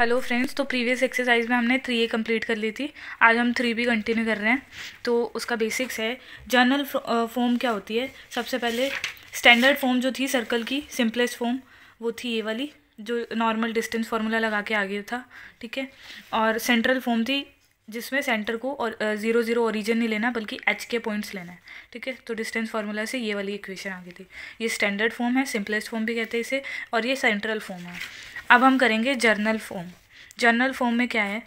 Hello friends, तो previous exercise में हमने 3A कंप्लीट कर ली थी। आज हम 3B कंटिन्यू कर रहे हैं। तो उसका बेसिक्स है जर्नल फॉर्म क्या होती है। सबसे पहले स्टैंडर्ड फॉर्म जो थी सर्कल की, सिंपलेस्ट फॉर्म वो थी ये वाली जो नॉर्मल डिस्टेंस फार्मूला लगा के आ गया था, ठीक है। और सेंट्रल फॉर्म थी जिसमें सेंटर को और 0 0 ओरिजिन नहीं लेना बल्कि एच के पॉइंट्स लेना है, ठीक है। तो डिस्टेंस फार्मूला से ये वाली इक्वेशन आ गई थी। ये स्टैंडर्ड फॉर्म है, सिंपलेस्ट फॉर्म भी कहते हैं इसे, और ये सेंट्रल फॉर्म है। अब हम करेंगे जर्नल फॉर्म। जर्नल फॉर्म में क्या है,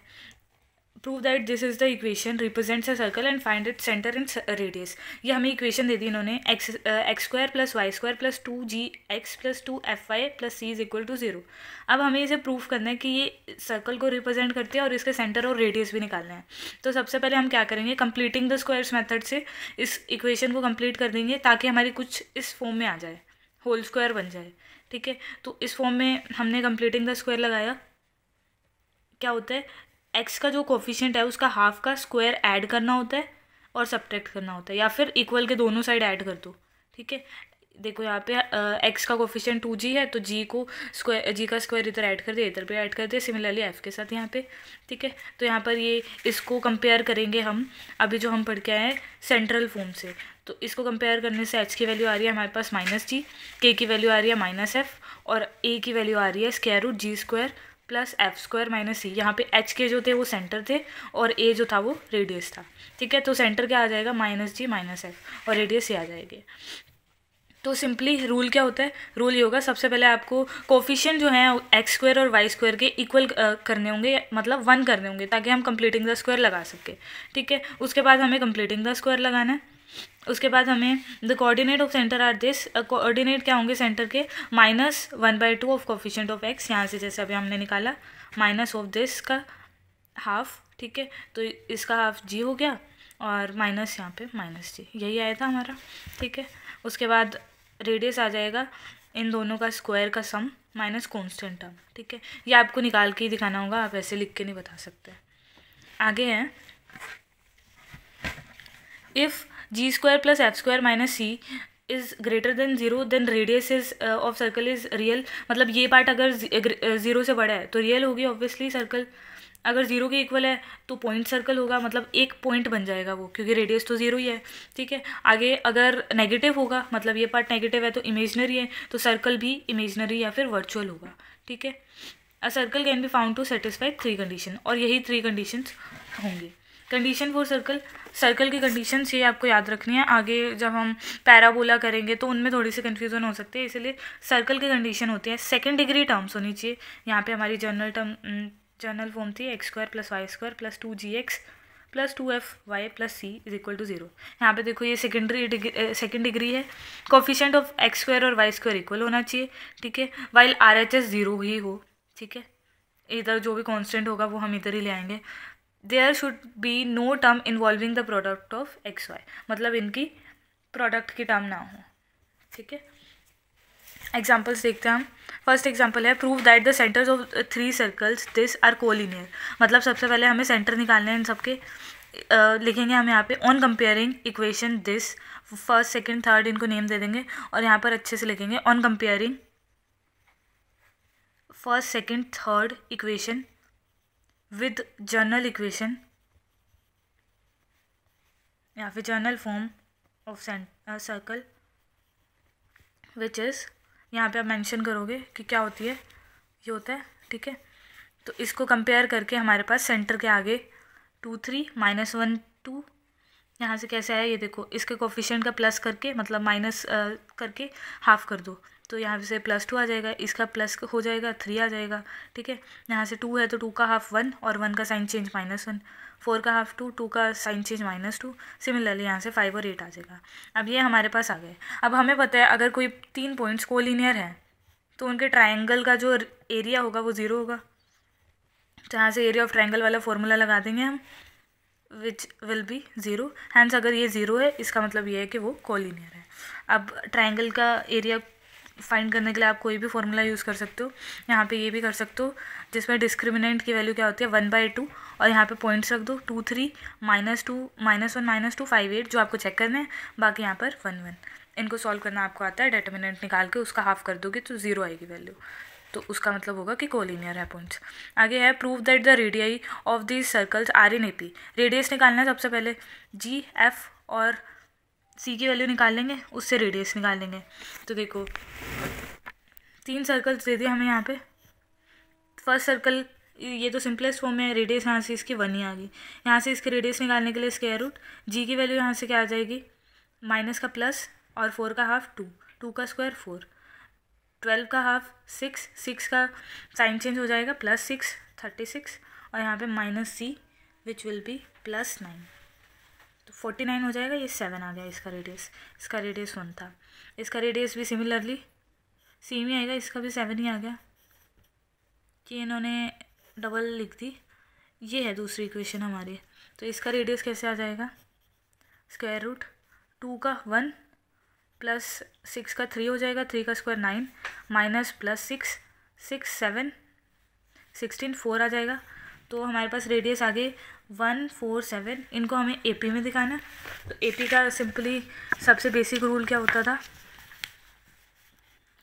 prove that this is the equation represents a circle and find it centre and radius. ये हमें इक्वेशन दे दी इन्होंने, x square plus y square plus 2gx plus 2fy plus c is equal to 0। अब हमें इसे प्रूव करना है कि ये सर्कल को रिप्रेजेंट करती है और इसके सेंटर और रेडियस भी निकालना है। तो सबसे पहले हम क्या करेंगे, कंप्लीटिंग द स्क्वायर्स मेथड से इस इक्वेशन को कंप्लीट कर देंगे ताकि हमारी कुछ इस फॉर्म में आ जाए, होल स्क्वायर बन जाए, ठीक है। तो इस फॉर्म में हमने कंप्लीटिंग द स्क्वायर लगाया। क्या होता है, एक्स का जो कोफिशिएंट है उसका हाफ का स्क्वायर ऐड करना होता है और सब्ट्रैक्ट करना होता है, या फिर इक्वल के दोनों साइड ऐड कर दो, ठीक है। देखो यहाँ पे एक्स का कोफिशिएंट 2g है तो जी को स्क्वायर, जी का स्क्वायर इधर ऐड कर दिया, इधर पे ऐड कर दिया, सिमिलरली एफ के साथ यहाँ पे, ठीक है। तो यहाँ पर ये इसको कंपेयर करेंगे हम अभी जो हम पढ़ के आए हैं सेंट्रल फॉर्म से। तो इसको कंपेयर करने से एच की वैल्यू आ रही है हमारे पास -g, के की वैल्यू आ रही है -f और ए की वैल्यू आ रही है square root G square plus F square minus C. यहाँ पे एच के जो थे वो सेंटर थे और ए जो था वो रेडियस था, ठीक है। तो सेंटर क्या आ जाएगा, -g -f और रेडियस ये आ जाएगी। तो सिंपली रूल क्या होता है, रूल ये होगा, सबसे पहले आपको कोफिशिएंट जो है एक्स स्क्वायर और वाई स्क्वायर के इक्वल करने होंगे, मतलब 1 करने होंगे ताकि हम कंप्लीटिंग द स्क्वायर लगा सके, ठीक है। उसके बाद हमें कंप्लीटिंग द स्क्वायर लगाना है। उसके बाद हमें the coordinate of centre are this, coordinate क्या होंगे सेंटर के, -1/2 ऑफ कोफिशिएंट ऑफ एक्स, यहाँ से जैसे अभी हमने निकाला, माइनस ऑफ दिस का हाफ, ठीक है। तो इसका हाफ जी हो गया और माइनस यहाँ पे -g, यही आया था हमारा, ठीक है। उसके बाद रेडियस आ जाएगा इन दोनों का स्क्वायर का सम माइनस कॉन्स्टेंट टर्म, ठीक है। ये आपको निकाल के ही दिखाना होगा, आप ऐसे लिख के नहीं बता सकते। आगे है, if g square plus F square minus c is greater than 0 then radius is of circle is real. मतलब ये पार्ट अगर 0 से बड़ा है तो रियल होगी ऑब्वियसली सर्कल, अगर 0 के इक्वल है तो पॉइंट सर्कल होगा, मतलब एक पॉइंट बन जाएगा वो, क्योंकि रेडियस तो 0 ही है, ठीक है। आगे अगर नेगेटिव होगा, मतलब ये पार्ट नेगेटिव है तो इमेजनरी है, तो सर्कल भी इमेजनरी या फिर वर्चुअल होगा, ठीक है। A circle can be found to satisfy 3 condition, और यही 3 कंडीशंस होंगी। कंडीशन फॉर सर्कल, सर्कल की कंडीशंस ये आपको याद रखनी है, आगे जब हम पैराबोला करेंगे तो उनमें थोड़ी सी कन्फ्यूजन हो सकती है, इसलिए सर्कल की कंडीशन होती है सेकंड डिग्री टर्म्स होनी चाहिए। यहाँ पे हमारी जर्नल फॉर्म थी x square plus y square plus 2gx plus 2fy plus c is equal to 0। यहाँ पे देखो ये सेकेंड डिग्री है, कोफिशिएंट ऑफ एक्स स्क्वायर और वाई स्क्वायर इक्वल होना चाहिए, ठीक है। वाइल RHS 0 ही हो, ठीक है। इधर जो भी कांस्टेंट होगा वो हम इधर ही ले आएंगे। There should be no term involving the product of x y, मतलब इनकी प्रोडक्ट की टर्म ना हो, ठीक है। एग्जाम्पल्स देखते हैं हम। फर्स्ट एग्जाम्पल है, prove that the centres of 3 circles this are collinear. मतलब सबसे पहले हमें सेंटर निकालने हैं इन सबके, लिखेंगे हम यहाँ पे on comparing equation this, first second third इनको नेम दे देंगे और यहाँ पर अच्छे से लिखेंगे on comparing first second third equation with general equation या फिर journal form of circle which is, यहाँ पे आप मेंशन करोगे कि क्या होती है, ये होता है, ठीक है। तो इसको कंपेयर करके हमारे पास सेंटर के आगे 2 3 -1 2, यहाँ से कैसे आया ये देखो, इसके कोफिशिएंट का प्लस करके मतलब माइनस करके हाफ कर दो, तो यहाँ से +2 आ जाएगा, इसका प्लस हो जाएगा 3 आ जाएगा, ठीक है। यहाँ से 2 है तो 2 का हाफ 1 और 1 का साइन चेंज -1, 4 का हाफ 2, 2 का साइन चेंज -2, सिमिलरली यहाँ से 5 और 8 आ जाएगा। अब ये हमारे पास आ गए। अब हमें पता है अगर कोई 3 पॉइंट्स कोलिनियर हैं तो उनके ट्राइंगल का जो एरिया होगा वो 0 होगा, तो यहाँ से एरिया ऑफ ट्राइंगल वाला फॉर्मूला लगा देंगे हम, विच विल बी 0। हैंस अगर ये 0 है इसका मतलब ये है कि वो कोलिनियर है। अब ट्राइंगल का एरिया फाइंड करने के लिए आप कोई भी फॉर्मूला यूज़ कर सकते हो, यहाँ पे ये भी कर सकते हो, जिसमें डिस्क्रिमिनेंट की वैल्यू क्या होती है 1/2 और यहाँ पे पॉइंट्स रख दो 2 3 -2 -1 -2 5 8 जो आपको चेक करना है, बाकी यहाँ पर 1 1। इनको सॉल्व करना आपको आता है, डिटर्मिनेंट निकाल के उसका हाफ कर दोगे तो 0 आएगी वैल्यू, तो उसका मतलब होगा कि कोलिनियर है पॉइंट्स। आगे है prove that the radii of these circles are in AP. Radius निकालना है सबसे पहले, जी एफ और सी की वैल्यू निकाल लेंगे, उससे रेडियस निकाल लेंगे। तो देखो 3 सर्कल्स दे दिए हमें यहाँ पे। फर्स्ट सर्कल ये तो सिंपलेस्ट फॉर्म में, रेडियस यहाँ से इसकी 1 ही आ गई। यहाँ से इसके रेडियस निकालने के लिए स्क्वायर रूट, जी की वैल्यू यहाँ से क्या आ जाएगी, माइनस का प्लस और 4 का हाफ 2, 2 का स्क्वायर 4, 12 का हाफ 6, 6 का साइन चेंज हो जाएगा +6 36, और यहाँ पे -c विच विल बी +9, तो 49 हो जाएगा। ये 7 आ गया इसका रेडियस 1 था। इसका रेडियस भी सिमिलरली सेम ही आएगा, इसका भी 7 ही आ गया कि इन्होंने डबल लिख दी। ये है दूसरी इक्वेशन हमारी। तो इसका रेडियस कैसे आ जाएगा, स्क्वायर रूट 2 का 1 प्लस 6 का 3 हो जाएगा, 3 का स्क्वायर 9 माइनस +6 6 7 16 4 आ जाएगा। तो हमारे पास रेडियस आ गए 1 4 7। इनको हमें एपी में दिखाना। तो एपी का सिंपली सबसे बेसिक रूल क्या होता था,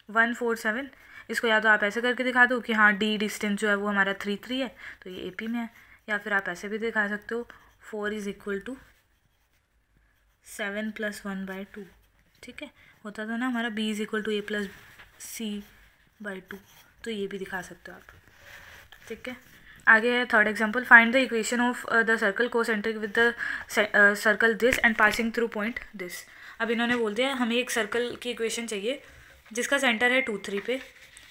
1 4 7। इसको या तो आप ऐसे करके दिखा दो कि हाँ डी डिस्टेंस जो है वो हमारा 3 3 है, तो ये एपी में है। या फिर आप ऐसे भी दिखा सकते हो 4 = 7 + 1/2। ठीक है, होता था ना हमारा b = a + c/2, तो ये भी दिखा सकते हो आप। ठीक है, आगे है third example, find the equation of the circle concentric with the circle this and passing through point this. अब इन्होंने बोल दिया हमें एक सर्कल की इक्वेशन चाहिए जिसका सेंटर है 2 3 पे,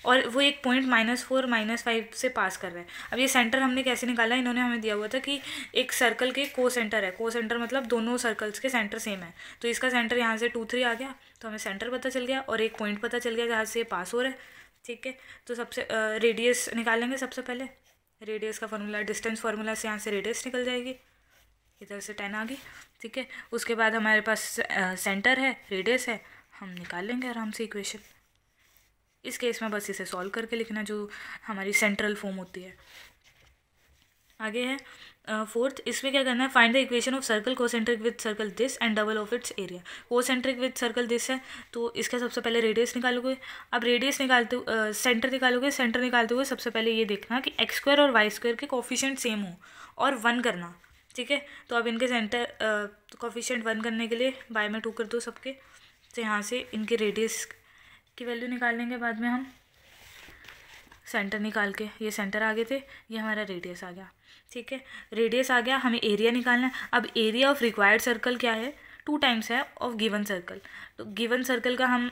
और वो एक पॉइंट -4 -5 से पास कर रहा है। अब ये सेंटर हमने कैसे निकाला, इन्होंने हमें दिया हुआ था कि एक सर्कल के को सेंटर है। को सेंटर मतलब दोनों सर्कल्स के सेंटर सेम है। तो इसका सेंटर यहाँ से 2 3 आ गया, तो हमें सेंटर पता चल गया और एक पॉइंट पता चल गया जहाँ से पास हो रहा है। ठीक है, तो सबसे रेडियस निकालेंगे। सबसे पहले रेडियस का फॉर्मूला, डिस्टेंस फार्मूला से यहाँ से रेडियस निकल जाएगी, इधर से 10 आ गई। ठीक है, उसके बाद हमारे पास सेंटर है, रेडियस है, हम निकाल लेंगे आराम से इक्वेशन। इस केस में बस इसे सॉल्व करके लिखना जो हमारी सेंट्रल फॉर्म होती है। आगे है फोर्थ, इसमें क्या करना है, find the equation of circle concentric with circle this and double of it's area. Concentric with circle this है, तो इसका सबसे पहले रेडियस निकालोगे। अब रेडियस निकालते सेंटर निकालोगे। सेंटर निकालते हुए सबसे पहले ये देखना कि x² और y² के कोफिशिएंट सेम हो और 1 करना। ठीक है, तो अब इनके सेंटर कोफिशिएंट 1 करने के लिए बाय में 2 कर दो सबके। तो यहाँ से इनके रेडियस की वैल्यू निकाल लेंगे बाद में हम, सेंटर निकाल के। ये सेंटर आगे थे, ये हमारा रेडियस आ गया। ठीक है, रेडियस आ गया, हमें एरिया निकालना है। अब एरिया ऑफ रिक्वायर्ड सर्कल क्या है, 2 टाइम्स है ऑफ गिवन सर्कल। तो गिवन सर्कल का हम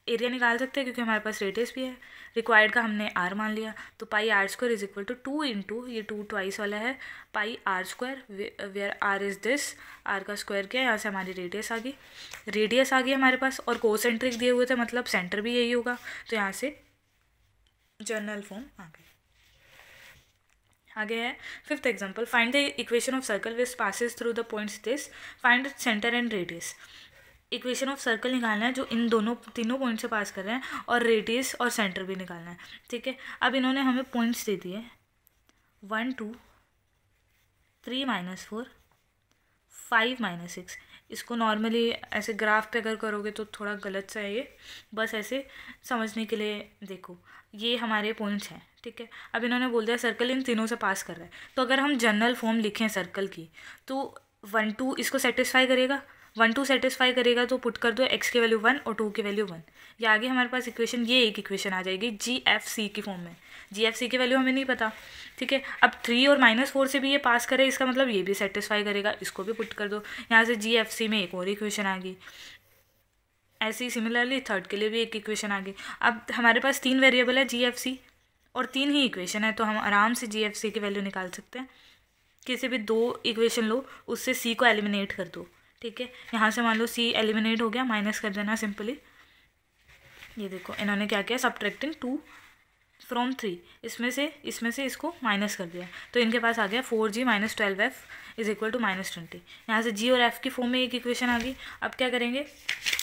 एरिया निकाल सकते हैं क्योंकि हमारे पास रेडियस भी है। रिक्वायर्ड का हमने r मान लिया, तो πr² = 2 इंटू ये 2 ट्वाइस वाला है πr², where r is this, r का स्क्वायर क्या है, यहाँ से हमारी रेडियस आ गई। रेडियस आ गई हमारे पास, और कोसेंट्रिक दिए हुए थे मतलब सेंटर भी यही होगा, तो यहाँ से जनरल फॉर्म आ गई। आगे है fifth example, find the equation of circle which passes through the points this, find centre and radius. Equation of circle निकालना है जो इन तीनों पॉइंट से पास कर रहे हैं, और रेडियस और सेंटर भी निकालना है। ठीक है, अब इन्होंने हमें पॉइंट्स दे दिए 1 2 3 -4 5 -6। इसको नॉर्मली ऐसे ग्राफ पे अगर करोगे तो थोड़ा गलत सा है ये, बस ऐसे समझने के लिए देखो। ये हमारे पॉइंट्स हैं। ठीक है, अब इन्होंने बोल दिया सर्कल इन तीनों से पास कर रहा है, तो अगर हम जनरल फॉर्म लिखें सर्कल की तो 1 2 इसको सेटिस्फाई करेगा, 1 2 सेटिस्फाई करेगा, तो पुट कर दो x की वैल्यू 1 और 2 की वैल्यू 1। ये आगे हमारे पास इक्वेशन, ये एक इक्वेशन आ जाएगी GFC की फॉर्म में। GFC की वैल्यू हमें नहीं पता। ठीक है, अब 3 और -4 से भी ये पास करे, इसका मतलब ये भी सेटिस्फाई करेगा, इसको भी पुट कर दो। यहाँ से GFC में एक और इक्वेशन आ गई। ऐसे ही सिमिलरली थर्ड के लिए भी एक इक्वेशन आ गई। अब हमारे पास 3 वेरिएबल है GFC और 3 ही इक्वेशन है, तो हम आराम से GFC की वैल्यू निकाल सकते हैं। किसी भी 2 इक्वेशन लो, उससे C को एलिमिनेट कर दो। ठीक है, यहाँ से मान लो C एलिमिनेट हो गया, माइनस कर देना सिंपली। ये देखो इन्होंने क्या किया, सब्ट्रैक्टिंग 2 फ्रॉम 3, इसमें से इसको माइनस कर दिया, तो इनके पास आ गया 4G - 12F = -20। यहाँ से G और F की फॉर्म में एक इक्वेशन आ गई। अब क्या करेंगे,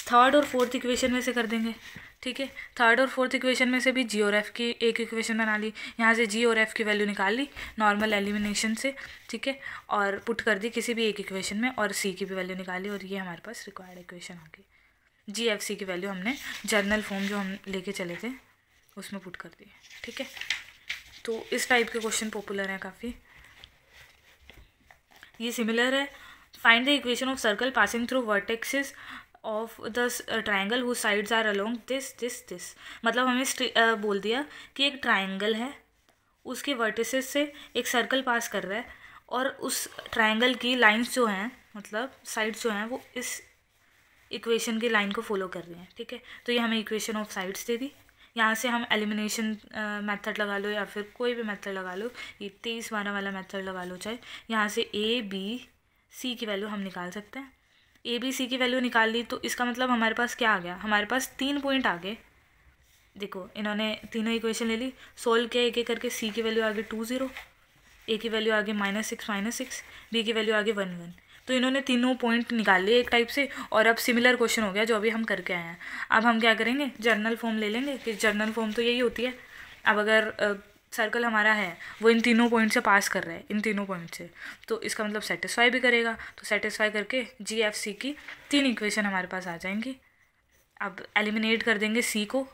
थर्ड और फोर्थ इक्वेशन में से कर देंगे। ठीक है, थर्ड और फोर्थ इक्वेशन में से भी G और F की एक इक्वेशन बना ली। यहाँ से G और F की वैल्यू निकाल ली नॉर्मल एलिमिनेशन से। ठीक है, और पुट कर दी किसी भी एक इक्वेशन में, और C की भी वैल्यू निकाली, और ये हमारे पास रिक्वायर्ड इक्वेशन आ गई। GFC की वैल्यू हमने जनरल फॉर्म जो हम लेके चले थे उसमें पुट कर दिए। ठीक है, तो इस टाइप के क्वेश्चन पॉपुलर हैं काफ़ी। ये सिमिलर है, find the equation of circle passing through vertexes of the triangle whose sides are along this. मतलब हमें बोल दिया कि एक ट्राइंगल है, उसके वर्टिसेस से एक सर्कल पास कर रहा है और उस ट्राइंगल की लाइंस जो हैं, मतलब साइड्स जो हैं, वो इस इक्वेशन की लाइन को फॉलो कर रही हैं। ठीक है, तो ये हमें इक्वेशन ऑफ साइड्स दे दी। यहाँ से हम एलिमिनेशन मेथड लगा लो या फिर कोई भी मेथड लगा लो, ये 23-12 वाला मेथड लगा लो चाहे, यहाँ से ए बी सी की वैल्यू हम निकाल सकते हैं। ए बी सी की वैल्यू निकाल ली तो इसका मतलब हमारे पास क्या आ गया, हमारे पास 3 पॉइंट आ गए। देखो इन्होंने तीनों इक्वेशन ले ली, सोल्व किया एक एक करके। सी की वैल्यू आ गई 20, ए की वैल्यू आ गई -6, बी की वैल्यू आ गई 1 तो इन्होंने तीनों पॉइंट निकाल लिए एक टाइप से। और अब सिमिलर क्वेश्चन हो गया जो अभी हम करके आए हैं। अब हम क्या करेंगे, जर्नल फॉर्म ले लेंगे कि जर्नल फॉर्म तो यही होती है। अब अगर सर्कल हमारा है वो इन तीनों पॉइंट से पास कर रहा है, इन तीनों पॉइंट से, तो इसका मतलब सेटिस्फाई भी करेगा। तो सेटिस्फाई करके जी एफ सी की 3 इक्वेशन हमारे पास आ जाएंगी। अब एलिमिनेट कर देंगे सी को,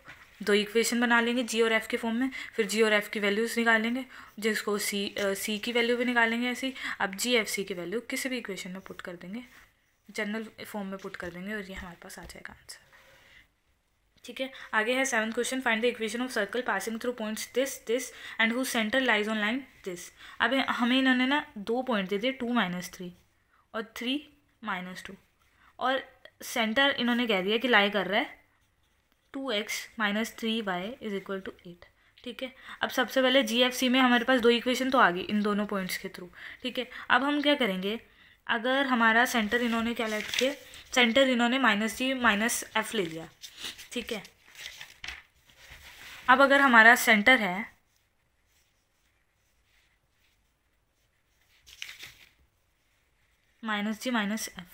2 इक्वेशन बना लेंगे जी और एफ़ के फॉर्म में, फिर जी और एफ़ की वैल्यूज़ निकालेंगे, जिसको सी की वैल्यू भी निकालेंगे ऐसे ही। अब जी एफ सी की वैल्यू किसी भी इक्वेशन में पुट कर देंगे, जनरल फॉर्म में पुट कर देंगे और ये हमारे पास आ जाएगा आंसर। ठीक है, आगे है 7th question, find the equation of circle passing through points this and whose centre lies on line this. अब हमें इन्होंने ना 2 पॉइंट दे दिए, 2 - 3 और 3 - 2, और सेंटर इन्होंने कह दिया कि लाई कर रहा है 2x - 3y = 8। ठीक है, अब सबसे पहले जी एफ सी में हमारे पास 2 इक्वेशन तो आ गई इन दोनों पॉइंट्स के थ्रू। ठीक है, अब हम क्या करेंगे, अगर हमारा सेंटर इन्होंने क्या लेट के, सेंटर इन्होंने -g - f ले लिया। ठीक है, अब अगर हमारा सेंटर है -g - f,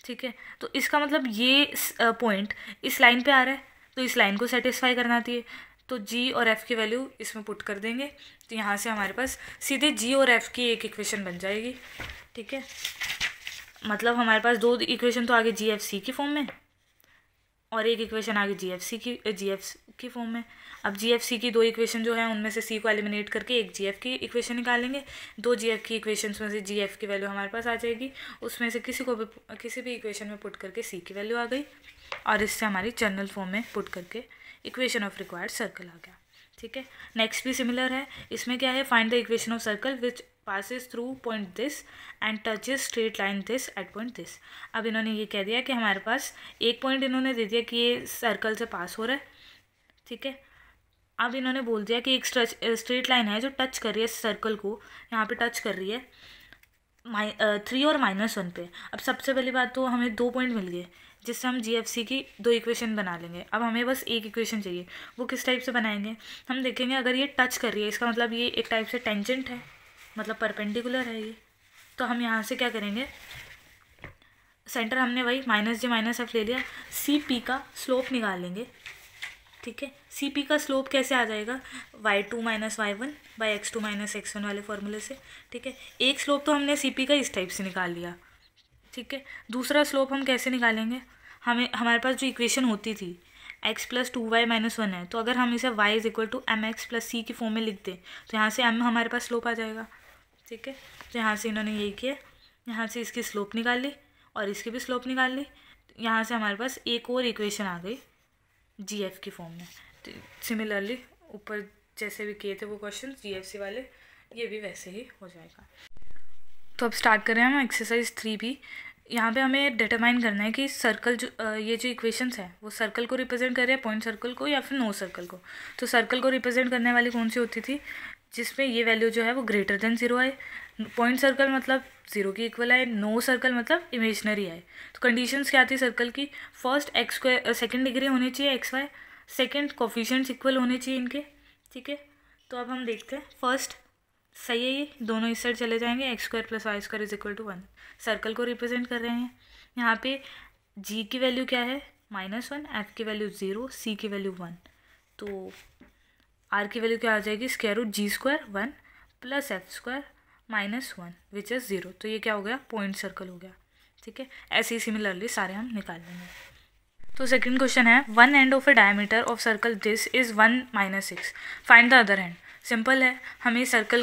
ठीक है, तो इसका मतलब ये पॉइंट इस लाइन पे आ रहा है, तो इस लाइन को सेटिस्फाई करना चाहिए। तो जी और एफ़ की वैल्यू इसमें पुट कर देंगे, तो यहाँ से हमारे पास सीधे जी और एफ़ की एक इक्वेशन बन जाएगी। ठीक है, मतलब हमारे पास 2 इक्वेशन तो आगे जी एफ सी की फॉर्म में और एक इक्वेशन आगे जी एफ की फॉर्म में। अब जी एफ सी की 2 इक्वेशन जो है उनमें से सी को एलिमिनेट करके एक जी एफ की इक्वेशन निकालेंगे। 2 जी एफ की इक्वेशन में से जी एफ की वैल्यू हमारे पास आ जाएगी, उसमें से किसी भी इक्वेशन में पुट करके सी की वैल्यू आ गई, और इससे हमारी जनरल फॉर्म में पुट करके इक्वेशन ऑफ रिक्वायर्ड सर्कल आ गया। ठीक है, नेक्स्ट भी सिमिलर है, इसमें क्या है, find the equation of circle which passes through point this and touches straight line this eight point this. अब इन्होंने ये कह दिया कि हमारे पास एक पॉइंट इन्होंने दे दिया कि ये सर्कल से पास हो रहा है। ठीक है, अब इन्होंने बोल दिया कि एक स्ट्रेट लाइन है जो टच कर रही है सर्कल को, यहाँ पे टच कर रही है 3 और -1 पे। अब सबसे पहली बात तो हमें 2 पॉइंट मिल गए जिससे हम जी एफ सी की 2 इक्वेशन बना लेंगे। अब हमें बस एक इक्वेशन चाहिए, वो किस टाइप से बनाएंगे, हम देखेंगे। अगर ये टच कर रही है इसका मतलब ये एक टाइप से टेंजेंट है, मतलब परपेंडिकुलर है ये। तो हम यहाँ से क्या करेंगे, सेंटर हमने वही -g - f ले लिया, सी पी का स्लोप निकाल लेंगे। ठीक है, सी पी का स्लोप कैसे आ जाएगा, y2 - y1 x2 - x1 वाले फॉर्मूले से। ठीक है, एक स्लोप तो हमने सी पी का इस टाइप से निकाल लिया। ठीक है, दूसरा स्लोप हम कैसे निकालेंगे, हमारे पास जो इक्वेशन होती थी x + 2y - 1 है, तो अगर हम इसे y = mx + c की फॉर्म में लिख दें तो यहाँ से m हमारे पास स्लोप आ जाएगा। ठीक है, तो यहाँ से इन्होंने यही किया, यहाँ से इसकी स्लोप निकाल ली और इसकी भी स्लोप निकाल ली। यहाँ से हमारे पास एक और इक्वेशन आ गई जी एफ की फॉर्म में। तो सिमिलरली ऊपर जैसे भी किए थे वो क्वेश्चन जी एफ सी वाले, ये भी वैसे ही हो जाएगा। तो अब स्टार्ट करें हम एक्सरसाइज 3B। यहाँ पे हमें डिटरमाइन करना है कि सर्कल जो ये जो इक्वेशंस है वो सर्कल को रिप्रेजेंट कर रहे हैं, पॉइंट सर्कल को या फिर नो सर्कल को। तो सर्कल को रिप्रेजेंट करने वाली कौन सी होती थी, जिसमें ये वैल्यू जो है वो > 0 आए। पॉइंट सर्कल मतलब 0 की इक्वल आए, नो सर्कल मतलब इमेजनरी आए। तो कंडीशंस क्या थी सर्कल की, फर्स्ट x², सेकेंड डिग्री होनी चाहिए xy, सेकेंड कोफिशिएंट्स इक्वल होने चाहिए इनके। ठीक है, तो अब हम देखते हैं, फर्स्ट सही है, ये दोनों इस साइड चले जाएंगे, x² + y² = 1। सर्कल को रिप्रेजेंट कर रहे हैं। यहाँ पे g की वैल्यू क्या है -1, f की वैल्यू 0, c की वैल्यू 1, तो r की वैल्यू क्या आ जाएगी, √g² 1 + f² -1 विच इज़ 0। तो ये क्या हो गया, पॉइंट सर्कल हो गया। ठीक है, ऐसे ही सिमिलरली सारे हम निकाल लेंगे। तो सेकंड क्वेश्चन है, one end of a diameter of circle this is 1 - 6, find the other and. Simple है, हमें सर्कल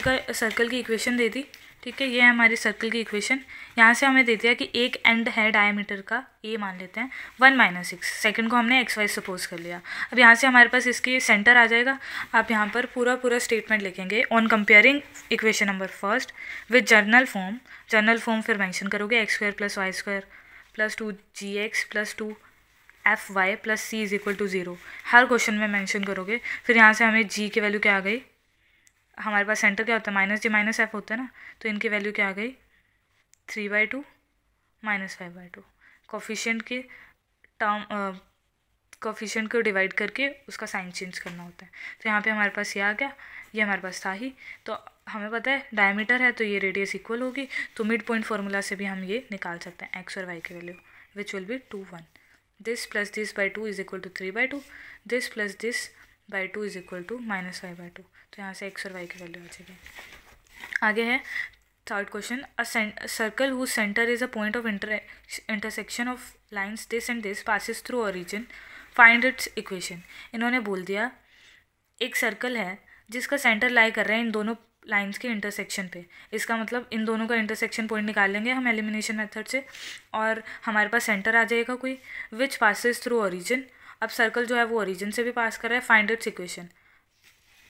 की इक्वेशन दे दी, ठीक है, ये है हमारी सर्कल की इक्वेशन। यहाँ से हमें दे दिया कि एक एंड है डायमीटर का, ए मान लेते हैं, 1 - 6, सेकंड को हमने XY सपोज कर लिया। अब यहाँ से हमारे पास इसकी सेंटर आ जाएगा। आप यहाँ पर पूरा स्टेटमेंट लिखेंगे on comparing equation number first with journal form फिर मेंशन करोगे x² + y² + 2gx + 2fy + c = 0, हर क्वेश्चन में मेंशन करोगे। फिर यहाँ से हमें g की वैल्यू क्या आ गई, हमारे पास सेंटर क्या होता है -g - f होता है ना, तो इनकी वैल्यू क्या आ गई 3/2 - 5/2। कोफिशिएंट को डिवाइड करके उसका साइन चेंज करना होता है। तो यहाँ पे हमारे पास ये आ गया, ये हमारे पास था ही। तो हमें पता है डायमीटर है तो ये रेडियस इक्वल होगी, तो मिड पॉइंट फार्मूला से भी हम ये निकाल सकते हैं x और y की value, which will be 2, 1। This plus this by 2 = 3/2, this plus this by 2 = -5/2। तो यहाँ से x और y की वैल्यू आ जाएगी। आगे है third question, a circle whose centre is a point of intersection of lines this and this passes through origin, find its equation. इन्होंने बोल दिया एक सर्कल है जिसका सेंटर लाई कर रहे हैं इन दोनों लाइन्स के इंटरसेक्शन पे। इसका मतलब इन दोनों का इंटरसेक्शन पॉइंट निकाल लेंगे हम एलिमिनेशन मेथड से, और हमारे पास सेंटर आ जाएगा कोई, विच पासिस थ्रू ओरिजिन। अब सर्कल जो है वो ओरिजिन से भी पास कर रहा है, find its equation.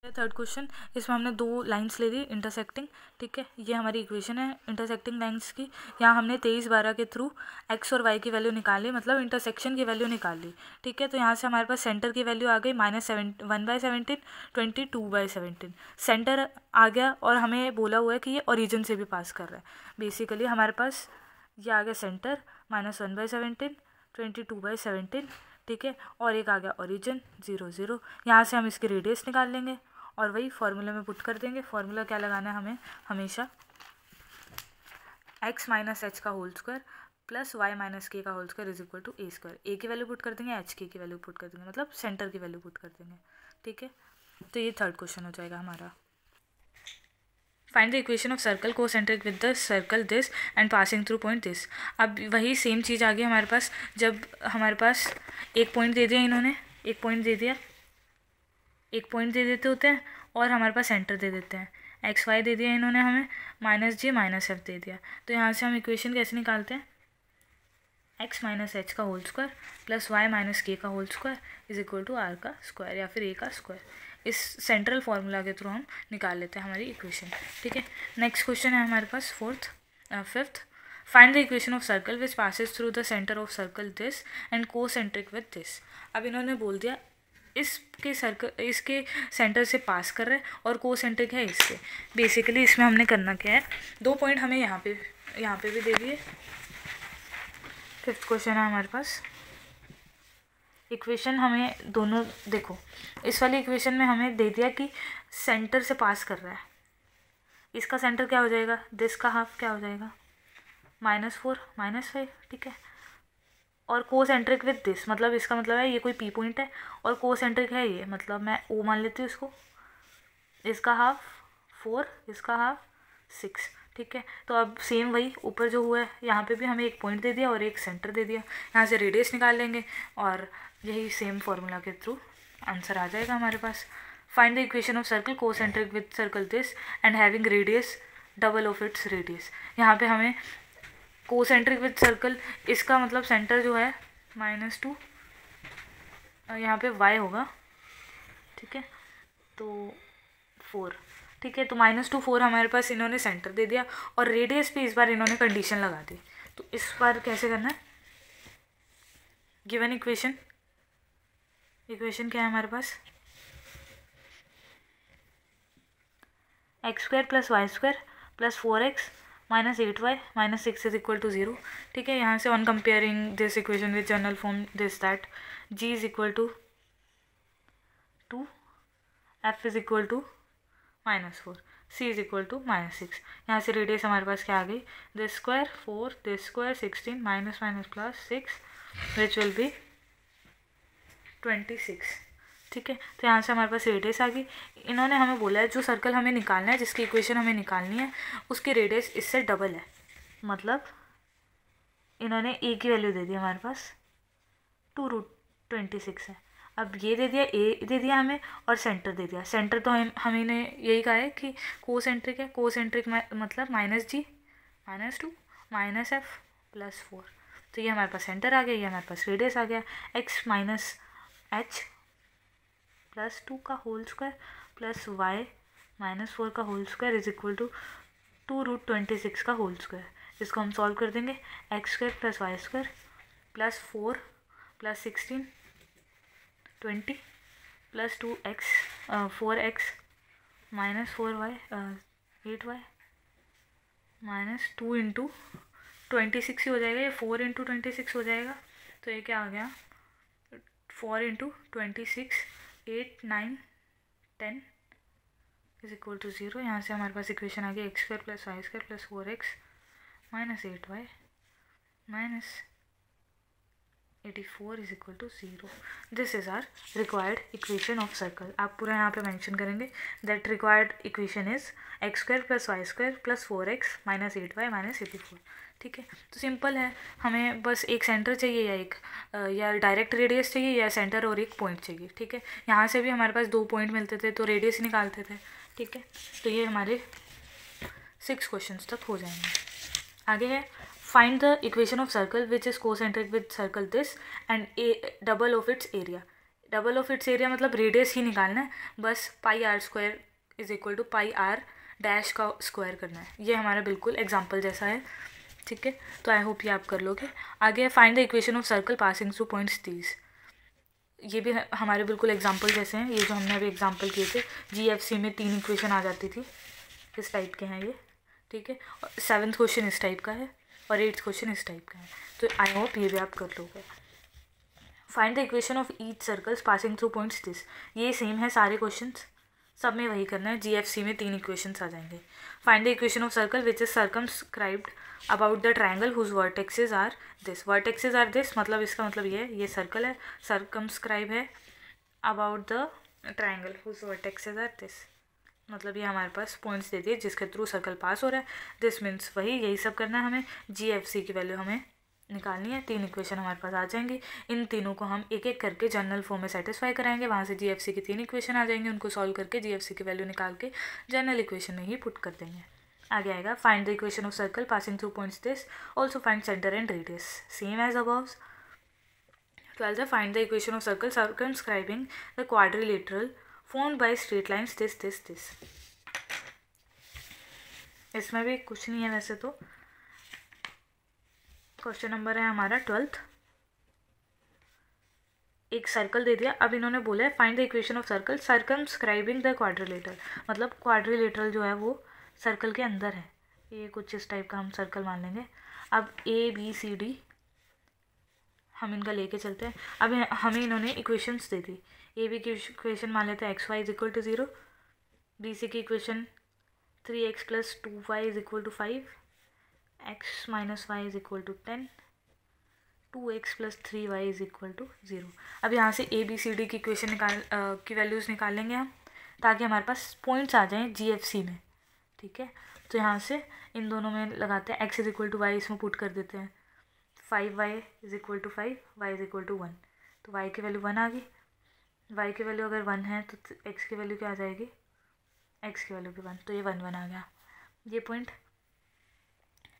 Third question, इसमें हमने 2 लाइंस ले ली इंटरसेक्टिंग, ठीक है, ये हमारी इक्वेशन है इंटरसेक्टिंग लाइंस की। यहाँ हमने 23, 12 के थ्रू x और y की वैल्यू निकाली, मतलब इंटरसेक्शन की वैल्यू निकाल ली, ठीक है। तो यहाँ से हमारे पास सेंटर की वैल्यू आ गई -1/17, 22/17। सेंटर आ गया और हमें बोला हुआ है कि ये ओरिजिन से भी पास कर रहा है। बेसिकली हमारे पास ये आ गया सेंटर -1/17, 22/17, ठीक है, और एक आ गया ओरिजिन 0, 0। यहाँ से हम इसकी रेडियस निकाल लेंगे और वही फॉर्मूले में पुट कर देंगे। फॉर्मूला क्या लगाना है हमें, हमेशा x - h का whole square plus y - k का होल स्क्वायर = a²। a की वैल्यू पुट कर देंगे, h k की वैल्यू पुट कर देंगे, मतलब सेंटर की वैल्यू पुट कर देंगे, ठीक है। तो ये थर्ड क्वेश्चन हो जाएगा हमारा। Find the equation of circle concentric with the circle this and passing through point this. अब वही सेम चीज़ आ गई हमारे पास, जब हमारे पास एक पॉइंट दे दिया इन्होंने, एक पॉइंट दे देते होते हैं और हमारे पास सेंटर दे देते हैं, XY दे दिया इन्होंने हमें, -g - f दे दिया। तो यहाँ से हम इक्वेशन कैसे निकालते हैं, x - h का whole square plus y - k का होल स्क्वायर = r का स्क्वायर या फिर a का स्क्वायर। इस सेंट्रल फार्मूला के थ्रू हम निकाल लेते हैं हमारी इक्वेशन, ठीक है। नेक्स्ट क्वेश्चन है हमारे पास fifth, find the equation of circle which passes through the centre of circle this and concentric with this. अब इन्होंने बोल दिया इसके सेंटर से पास कर रहे हैं और कोसेंट्रिक है इससे। बेसिकली इसमें हमने करना क्या है, 2 पॉइंट हमें यहाँ पे भी दे दिए। फिफ्थ क्वेश्चन है हमारे पास, इक्वेशन हमें दोनों देखो, इस वाली इक्वेशन में हमें दे दिया कि सेंटर से पास कर रहा है, इसका सेंटर क्या हो जाएगा, दिस का हाफ क्या हो जाएगा -4 - 5, ठीक है। और कोसेंट्रिक विद दिस, मतलब इसका मतलब है ये कोई P पॉइंट है और कोसेंट्रिक है ये, मतलब मैं O मान लेती हूँ इसको, इसका हाफ 4, इसका हाफ 6, ठीक है। तो अब सेम वही ऊपर जो हुआ है, यहाँ पे भी हमें एक पॉइंट दे दिया और एक सेंटर दे दिया। यहाँ से रेडियस निकाल लेंगे और यही सेम फार्मूला के थ्रू आंसर आ जाएगा हमारे पास। Find the equation of circle concentric with circle this and having radius double of its radius. यहाँ पे हमें कोसेंट्रिक विद सर्कल, इसका मतलब सेंटर जो है -2, यहाँ पे y होगा, ठीक है, तो 4, ठीक है। तो -2, 4 हमारे पास इन्होंने सेंटर दे दिया और रेडियस पे इस बार इन्होंने कंडीशन लगा दी। तो इस बार कैसे करना है, गिवन इक्वेशन क्या है हमारे पास, x² + y² + 4x - 8y - 6 = 0, ठीक है। यहाँ से on comparing this equation with general form this that g = 2, f = -4, c = -6। यहाँ से रेडियस हमारे पास क्या आ गई, this square 4, this square 16 - +6 which will be 26, ठीक है। तो यहाँ से हमारे पास रेडियस आ गई। इन्होंने हमें बोला है जो सर्कल हमें निकालना है, जिसकी इक्वेशन हमें निकालनी है, उसकी रेडियस इससे डबल है, मतलब इन्होंने a की वैल्यू दे दी हमारे पास 2√2 26 है। अब ये दे दिया, ए दे दिया हमें और सेंटर दे दिया। सेंटर तो हमें ने यही कहा है कि कोसेंट्रिक है। कोसेंट्रिक मतलब -2 -f + 4। तो ये हमारे पास सेंटर आ गया, ये हमारे पास रेडियस आ गया। x - h + 2 का होल स्क्वायर + y - 4 का होल स्क्वायर = 2√26 का होल स्क्वायर। इसको हम सॉल्व कर देंगे। x² + y² + 4 + 16 20 + 2x 4x - 4y 8y -2 × 26 ही हो जाएगा, ये 4 × 26 हो जाएगा। तो ये क्या आ गया, 4 × 26 8 9 10 = 0। यहाँ से हमारे पास इक्वेशन आ गई x² + y² + 4x - 8y - 84 = 0। This is our required equation of circle. आप पूरा यहाँ पे मेंशन करेंगे that required equation is x² + y² + 4x - 8y - 84। ठीक है, तो सिंपल है। हमें बस एक सेंटर चाहिए या डायरेक्ट रेडियस चाहिए या सेंटर और एक पॉइंट चाहिए। ठीक है, यहाँ से भी हमारे पास 2 पॉइंट मिलते थे तो रेडियस निकालते थे। ठीक है, तो ये हमारे 6 क्वेश्चंस तक हो जाएंगे। आगे है find the equation of circle which is concentric with circle this and double of it's area. Double of it's area मतलब रेडियस ही निकालना है, बस πr² = πr' का स्क्वायर करना है। ये हमारा बिल्कुल एग्जाम्पल जैसा है। ठीक है, तो आई होप ये आप कर लोगे। आगे है find the equation of circle passing through points these. ये भी हमारे बिल्कुल एग्जाम्पल जैसे हैं, ये जो हमने अभी एग्जाम्पल किए थे। GFC में 3 इक्वेशन आ जाती थी, इस टाइप के हैं ये। ठीक है, और 7th क्वेश्चन इस टाइप का है और 8th क्वेश्चन इस टाइप का है। तो आई होप ये भी आप कर लोगे। Find the equation of each circles passing through points this. ये सेम है सारे क्वेश्चंस, सब में वही करना है। GFC में 3 इक्वेशंस आ जाएंगे। Find the equation of circle which is circumscribed about the triangle whose vertexes are this. Vertexes are this मतलब इसका मतलब ये सर्कल है, सर्कमस्क्राइब है about the triangle whose vertexes are this. मतलब ये हमारे पास पॉइंट्स दे दिए जिसके थ्रू सर्कल पास हो रहा है। दिस मीन्स वही, यही सब करना है हमें। GFC की वैल्यू हमें निकालनी है। 3 इक्वेशन हमारे पास आ जाएंगी। इन तीनों को हम एक एक करके जनरल फॉर्म में सेटिस्फाई कराएंगे। वहाँ से GFC की 3 इक्वेशन आ जाएंगे, उनको सॉल्व करके GFC की वैल्यू निकाल के जनरल इक्वेशन में ही पुट कर देंगे। आगे आएगा find the equation of circle passing through points this, also find centre and radius, same as above. 12th है find the equation of circle circumscribing the quadrilateral formed by straight lines this। इसमें भी कुछ नहीं है वैसे तो। Question number है हमारा 12th। एक सर्कल दे दिया, अब इन्होंने बोला है find the equation of circle circumscribing the quadrilateral. मतलब क्वाड्रिलेटरल जो है वो सर्कल के अंदर है। ये कुछ इस टाइप का हम सर्कल मान लेंगे। अब ABCD हम इनका लेके चलते हैं। अब हमें इन्होंने इक्वेशंस दे दी। AB की इक्वेशन मान लेते हैं xy = 0, BC की equation 3x + 2y = 5, x - y = 10, 2x + 3y = 0। अब यहाँ से ABCD की इक्वेशन की वैल्यूज़ निकाल लेंगे हम, ताकि हमारे पास पॉइंट्स आ जाएं GFC में। ठीक है, तो यहाँ से इन दोनों में लगाते हैं। x = y इसमें पुट कर देते हैं। 5y = 5, y = 1। तो y की वैल्यू 1 आ गई। y की वैल्यू अगर 1 है तो x की वैल्यू क्या आ जाएगी, x की वैल्यू भी 1। तो ये 1 1 आ गया ये पॉइंट।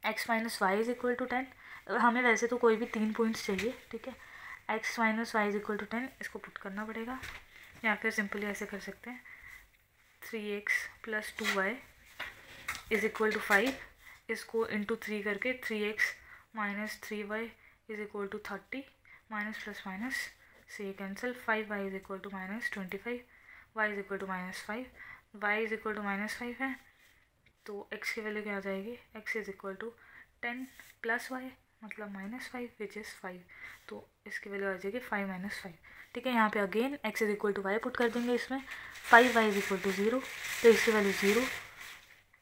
x - y = 10। हमें वैसे तो कोई भी 3 पॉइंट्स चाहिए। ठीक है, x - y = 10 इसको पुट करना पड़ेगा, या फिर सिंपली ऐसे कर सकते हैं 3x + 2y = 5। इसको इंटू 3 करके 3x - 3y = 30, minus plus minus से कैंसिल। 5y = -25, y = -5, y = -5 है। तो x की वैल्यू क्या आ जाएगी, x = 10 + y मतलब -5 विच इज़ 5। तो इसकी वैल्यू आ जाएगी 5 - 5। ठीक है, यहाँ पे अगेन x = y पुट कर देंगे इसमें। 5y = 0, तो इसकी वैल्यू 0,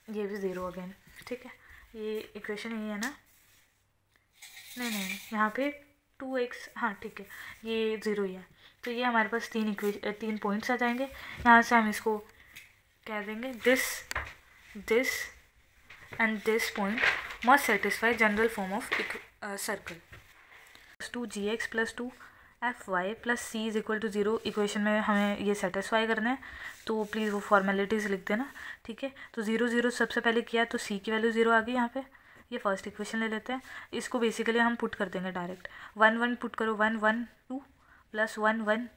ये भी 0 अगेन। ठीक है, ये इक्वेशन यही है ना, नहीं यहाँ पे 2x, हाँ ठीक है, ये 0 ही है। तो ये हमारे पास 3 पॉइंट्स आ जाएंगे। यहाँ से हम इसको कह देंगे this and this point must satisfy general form of circle. 2gx + 2 f y plus c is equal to 0 equation में हमें ये सेटिस्फाई करना है, तो प्लीज़ वो फॉर्मेलिटीज़ लिख देना, ठीक है। तो 0 0 सबसे पहले किया तो सी की वैल्यू 0 आ गई यहाँ पे। ये फर्स्ट इक्वेशन ले लेते हैं, इसको बेसिकली हम पुट कर देंगे डायरेक्ट। 1 1 पुट करो, 1 1 2 plus 1 1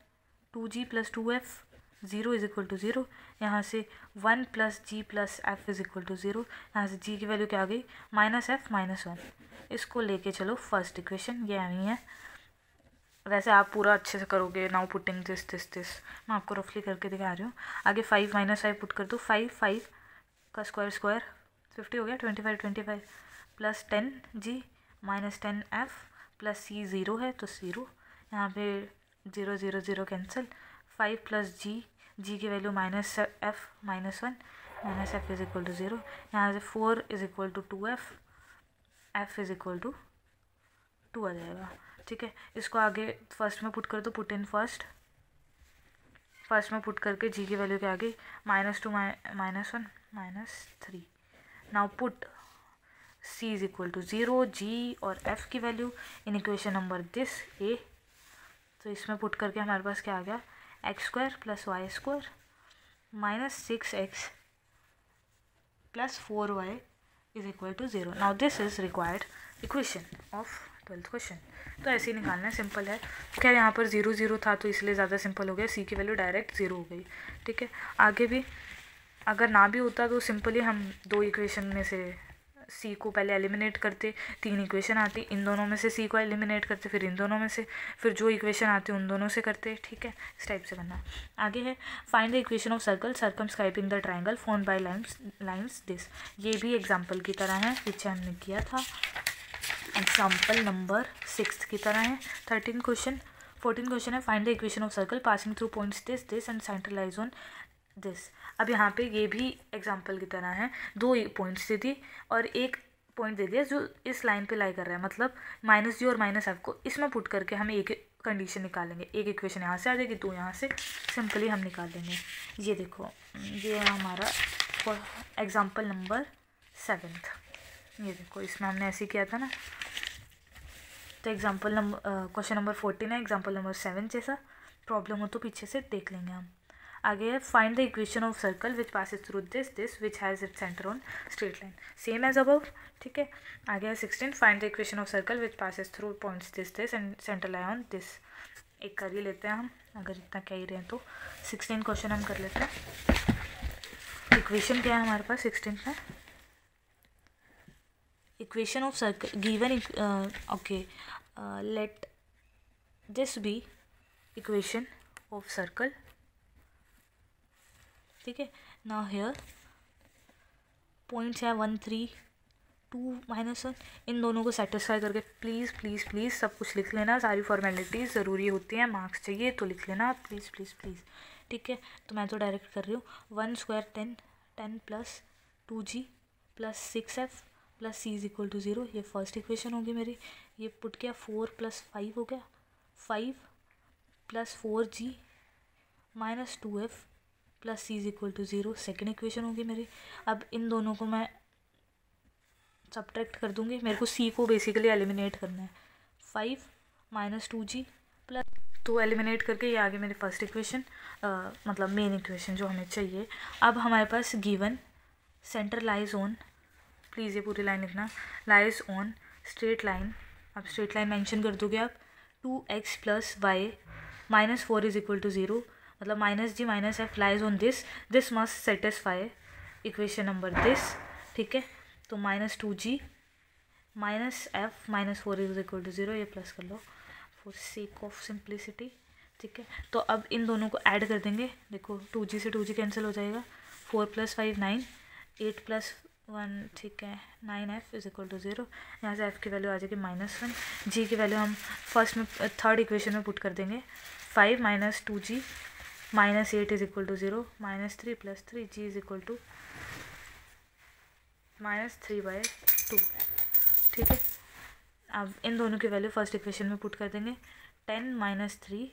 2g plus 2f 0 is equal to 0। यहाँ से 1 plus g plus f is equal to 0। यहाँ से जी की वैल्यू क्या आ गई, -f-1। इसको लेके चलो फर्स्ट इक्वेशन, ये आई है। वैसे आप पूरा अच्छे से करोगे, नाउ पुटिंग दिस मैं आपको रफली करके दिखा रही हूँ। आगे 5 -5 पुट कर दो, 5 का स्क्वायर 50 हो गया, 25 plus 10g minus 10f plus सी 0 है तो 0। यहाँ पे 0 0 0 कैंसिल। 5 प्लस जी की value -f-1 -f is equal to 0। यहाँ से 4 is equal to 2f, f is equal to 2 आ जाएगा, ठीक है। इसको आगे फर्स्ट में पुट कर दो, पुट इन फर्स्ट में पुट करके जी की वैल्यू क्या आ गई, -2 -1 -3। Now put c is equal to 0, g और f की value in equation number this a। तो इसमें पुट करके हमारे पास क्या आ गया, x² plus y² -6x plus 4y is equal to 0। Now this is required equation of 12th question. तो ऐसे ही निकालना है, सिंपल है। खैर यहाँ पर 0 0 था तो इसलिए ज़्यादा सिंपल हो गया, सी की वैल्यू डायरेक्ट 0 हो गई, ठीक है। आगे भी अगर ना भी होता तो सिंपली हम 2 इक्वेशन में से सी को पहले एलिमिनेट करते, 3 इक्वेशन आती, इन दोनों में से सी को एलिमिनेट करते, फिर इन दोनों में से, फिर जो इक्वेशन आती उन दोनों से करते, ठीक है। इस टाइप से करना। आगे है find the equation of circle circumscribing the triangle formed by lines this. ये भी एग्जाम्पल की तरह है, पीछे हमने किया था, एग्जाम्पल नंबर 6 की तरह है। 14 क्वेश्चन है find the equation of circle passing through points this and centralise on this. अब यहाँ पे ये भी एग्जाम्पल की तरह है, 2 पॉइंट्स दे दी और एक पॉइंट दे दिया जो इस लाइन पे लाई कर रहा है, मतलब -g और -f को इसमें पुट करके हम एक कंडीशन निकालेंगे। एक इक्वेशन यहाँ से आ जाएगी, 2 यहाँ से, सिंपली हम निकाल लेंगे। ये देखो, ये है हमारा एग्जाम्पल नंबर 7। ये देखो, इसमें हमने ऐसे किया था ना। तो क्वेश्चन नंबर 14 है, एग्जाम्पल नंबर 7 जैसा। प्रॉब्लम हो तो पीछे से देख लेंगे हम। आगे है find the equation of circle which passes through this which has its centre on straight line, same as above, ठीक है। आगे है 16 find the equation of circle which passes through points this and centre line on this. एक कर ही लेते हैं हम, अगर इतना कह ही रहे हैं तो। 16 क्वेश्चन हम कर लेते हैं। इक्वेशन क्या है हमारे पास 16 में, equation of circle given, okay, let this be equation of circle, ठीक है। नाउ हियर पॉइंट्स है 1 3 2 -1, इन दोनों को सेटिस्फाई करके प्लीज़ प्लीज़ प्लीज़ सब कुछ लिख लेना, सारी फॉर्मेलिटीज़ ज़रूरी होती हैं, मार्क्स चाहिए तो लिख लेना प्लीज़ प्लीज़ प्लीज़, ठीक है। तो मैं तो डायरेक्ट कर रही हूँ, 1 square 10 plus 2g plus 6f plus c is equal to 0। ये फर्स्ट इक्वेशन होगी मेरी। ये पुट किया, 4 + 5 हो गया, 5 plus 4g minus 2f plus c is equal to 0, second equation होगी मेरी। अब इन दोनों को मैं सब्ट्रैक्ट कर दूंगी, मेरे को c को बेसिकली एलिमिनेट करना है। 5 माइनस 2g प्लस, तो एलिमिनेट करके ये आगे मेरी फर्स्ट इक्वेशन, मतलब मेन इक्वेशन जो हमें चाहिए। अब हमारे पास given centre lies on, please ये पूरी लाइन लिखना, लाइज ऑन स्ट्रेट लाइन। अब स्ट्रेट लाइन मेंशन कर दोगे आप, 2x + y -4 is equal to 0, मतलब -g -f lies on this must satisfy equation number this, ठीक है। तो -2g -f -4 is equal to 0, ये प्लस कर लो फॉर सेक ऑफ सिंप्लिसिटी, ठीक है। तो अब इन दोनों को ऐड कर देंगे, देखो 2g से 2g कैंसिल हो जाएगा, 4 + 5 9, 8 + 1, ठीक है, 9f इज इक्वल टू 0। यहाँ से f की वैल्यू आ जाएगी -1, g की वैल्यू हम फर्स्ट में थर्ड इक्वेशन में पुट कर देंगे, 5 - 2g -8 is equal to 0, -3 + 3 g is equal to -3/2, ठीक है। अब इन दोनों की वैल्यू फर्स्ट इक्वेशन में पुट कर देंगे, 10 - 3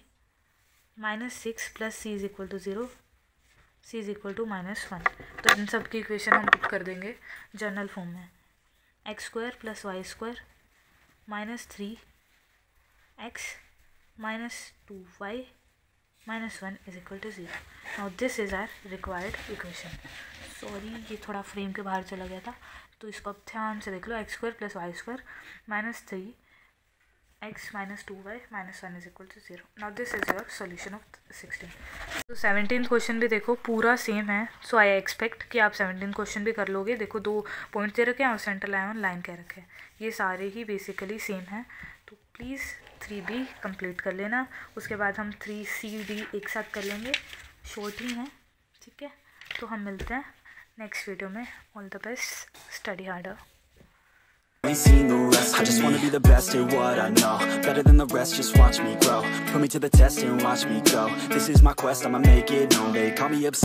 -6 + c is equal to 0, c is equal to -1। तो इन सब की इक्वेशन हम पुट कर देंगे जनरल फॉर्म में, x² + y² -3x -2y -1 is equal to 0. Now this is our required equation. Sorry, ये थोड़ा फ्रेम के बाहर चला गया था, तो इसको अब ध्यान से देख लो. x² + y² -3x - 2y - 1 is equal to 0. Now this is your solution of 16. तो 17th क्वेश्चन भी देखो पूरा सेम है. सो आई एक्सपेक्ट कि आप 17th क्वेश्चन भी कर लोगे. देखो 2 पॉइंट दे रखे हैं और सेंटर लाइन कह रखे हैं. ये सारे ही बेसिकली सेम हैं. तो प्लीज़ 3b कंप्लीट कर लेना. उसके बाद हम 3c d एक साथ कर लेंगे. शॉर्ट ही हैं, ठीक है. तो हम मिलते हैं नेक्स्ट वीडियो में. All the best, study harder. Seen the rest. I just wanna be the best at what I know. Better than the rest, just watch me grow. Put me to the test and watch me go. This is my quest, I'ma make it known. They call me obsessed.